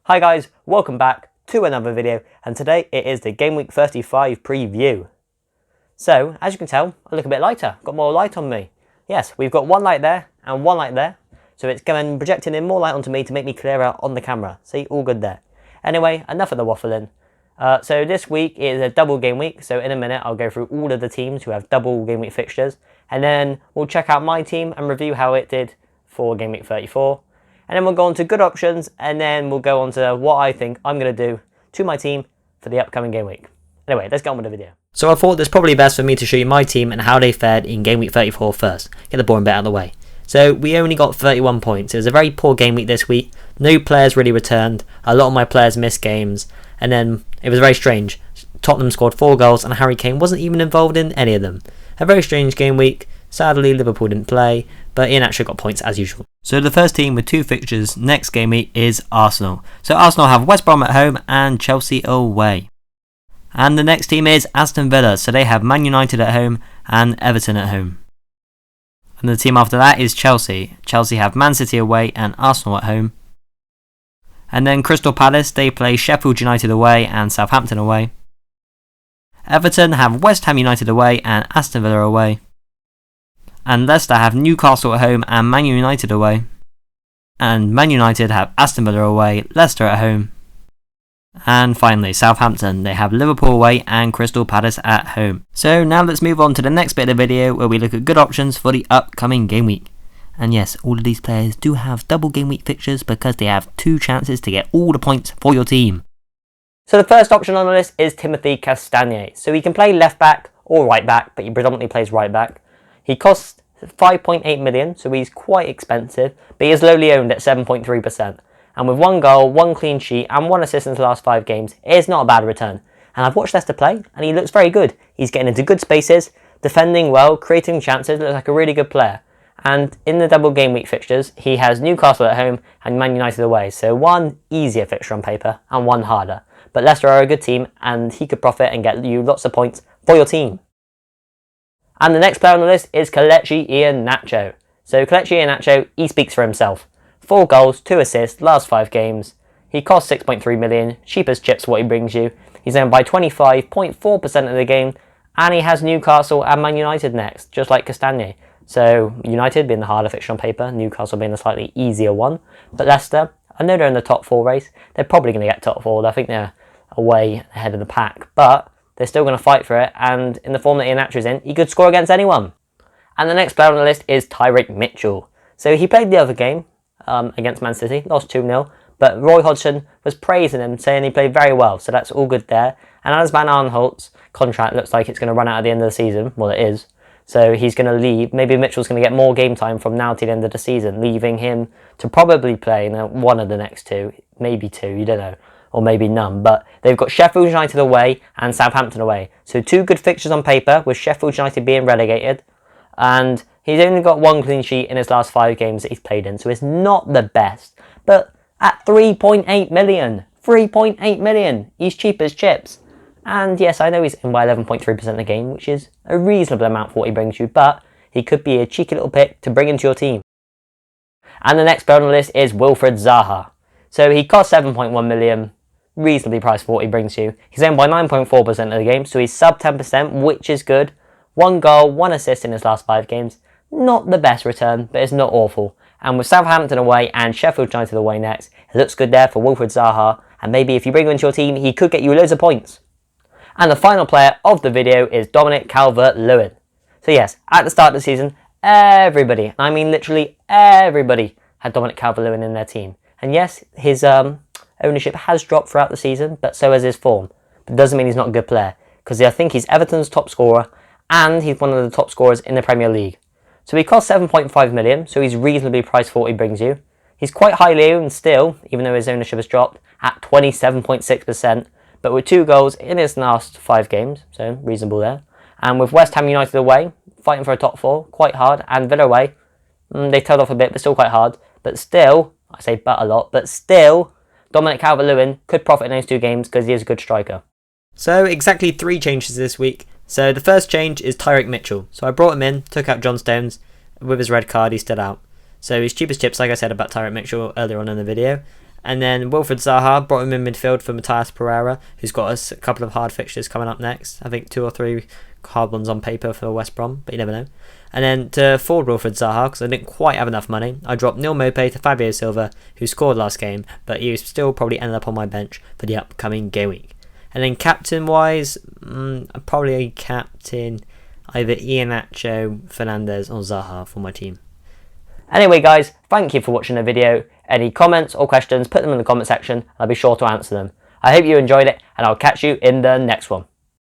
Hi guys, welcome back to another video, and today it is the Game Week 35 preview. So, as you can tell, I look a bit lighter, got more light on me. Yes, we've got one light there and one light there, so it's going projecting in more light onto me to make me clearer on the camera. See, all good there. Anyway, enough of the waffling. So this week is a double game week, so in a minute I'll go through all of the teams who have double game week fixtures, and then we'll check out my team and review how it did for Game Week 34. And then we'll go on to good options, and then we'll go on to what I think I'm going to do to my team for the upcoming game week. Anyway, let's get on with the video. So I thought it's probably best for me to show you my team and how they fared in game week 34 first. Get the boring bit out of the way. So we only got 31 points. It was a very poor game week this week. No players really returned. A lot of my players missed games. And then it was very strange. Tottenham scored 4 goals and Harry Kane wasn't even involved in any of them. A very strange game week. Sadly, Liverpool didn't play, but Ian Nacho got points as usual. So the first team with 2 fixtures next game week is Arsenal. So Arsenal have West Brom at home and Chelsea away. And the next team is Aston Villa. So they have Man United at home and Everton at home. And the team after that is Chelsea. Chelsea have Man City away and Arsenal at home. And then Crystal Palace, they play Sheffield United away and Southampton away. Everton have West Ham United away and Aston Villa away. And Leicester have Newcastle at home and Man United away. And Man United have Aston Villa away, Leicester at home. And finally, Southampton, they have Liverpool away and Crystal Palace at home. So now let's move on to the next bit of the video where we look at good options for the upcoming game week. And yes, all of these players do have double game week fixtures because they have 2 chances to get all the points for your team. So the first option on the list is Timothy Castaneda. So he can play left back or right back, but he predominantly plays right back. He costs 5.8 million, so he's quite expensive, but he is lowly owned at 7.3%. And with 1 goal, 1 clean sheet, and 1 assist in the last 5 games, it is not a bad return. And I've watched Leicester play, and he looks very good. He's getting into good spaces, defending well, creating chances, looks like a really good player. And in the double game week fixtures, he has Newcastle at home and Man United away. So 1 easier fixture on paper, and 1 harder. But Leicester are a good team, and he could profit and get you lots of points for your team. And the next player on the list is Kalechi Ian Nacho. So Kalechi Ian Nacho, he speaks for himself. 4 goals, 2 assists, last 5 games. He costs 6.3 million, cheap as chips what he brings you. He's owned by 25.4% of the game, and he has Newcastle and Man United next, just like Castaneda. So United being the harder fixture on paper, Newcastle being the slightly easier one. But Leicester, I know they're in the top 4 race. They're probably going to get top 4. I think they're away ahead of the pack, but they're still going to fight for it, and in the form that Ian Nacho is in, he could score against anyone. And the next player on the list is Tyrik Mitchell. So he played the other game against Man City, lost 2-0, but Roy Hodgson was praising him, saying he played very well, so that's all good there. And as Van Aanholt's contract looks like it's going to run out at the end of the season, well it is, so he's going to leave. Maybe Mitchell's going to get more game time from now to the end of the season, leaving him to probably play in one of the next 2, maybe 2, you don't know. Or maybe none, but they've got Sheffield United away and Southampton away. So 2 good fixtures on paper, with Sheffield United being relegated. And he's only got 1 clean sheet in his last 5 games that he's played in, so it's not the best. But at 3.8 million, 3.8 million, he's cheap as chips. And yes, I know he's in by 11.3% of the game, which is a reasonable amount for what he brings you, but he could be a cheeky little pick to bring into your team. And the next player on the list is Wilfried Zaha. So he costs 7.1 million. Reasonably priced for what he brings you. He's owned by 9.4% of the game, so he's sub 10%, which is good. 1 goal, 1 assist in his last 5 games. Not the best return, but it's not awful. And with Southampton away and Sheffield United away next, it looks good there for Wilfried Zaha, and maybe if you bring him into your team, he could get you loads of points. And the final player of the video is Dominic Calvert-Lewin. So yes, at the start of the season, everybody, and I mean literally everybody, had Dominic Calvert-Lewin in their team. And yes, his ownership has dropped throughout the season, but so has his form. But it doesn't mean he's not a good player, because I think he's Everton's top scorer, and he's one of the top scorers in the Premier League. So he costs 7.5 million, so he's reasonably priced for what he brings you. He's quite highly owned still, even though his ownership has dropped, at 27.6%, but with 2 goals in his last 5 games, so reasonable there. And with West Ham United away, fighting for a top 4, quite hard, and Villa away, they tailed off a bit, but still quite hard. But still, I say but a lot, but still, Dominic Calvert-Lewin could profit in those 2 games because he is a good striker. So exactly 3 changes this week. So the first change is Tyrik Mitchell. So I brought him in, took out John Stones. With his red card, he's still out. So he's cheap as chips, like I said about Tyrik Mitchell earlier on in the video. And then Wilfred Zaha, brought him in midfield for Matthias Pereira, who's got a couple of hard fixtures coming up next. I think 2 or 3 hard ones on paper for West Brom, but you never know. And then to forward Wilfred Zaha, because I didn't quite have enough money, I dropped Neil Maupay to Fabio Silva, who scored last game, but he still probably ended up on my bench for the upcoming game week. And then captain-wise, I'm probably captain either Ian Nacho, Fernandes or Zaha for my team. Anyway guys, thank you for watching the video. Any comments or questions, put them in the comment section. I'll be sure to answer them. I hope you enjoyed it, and I'll catch you in the next one.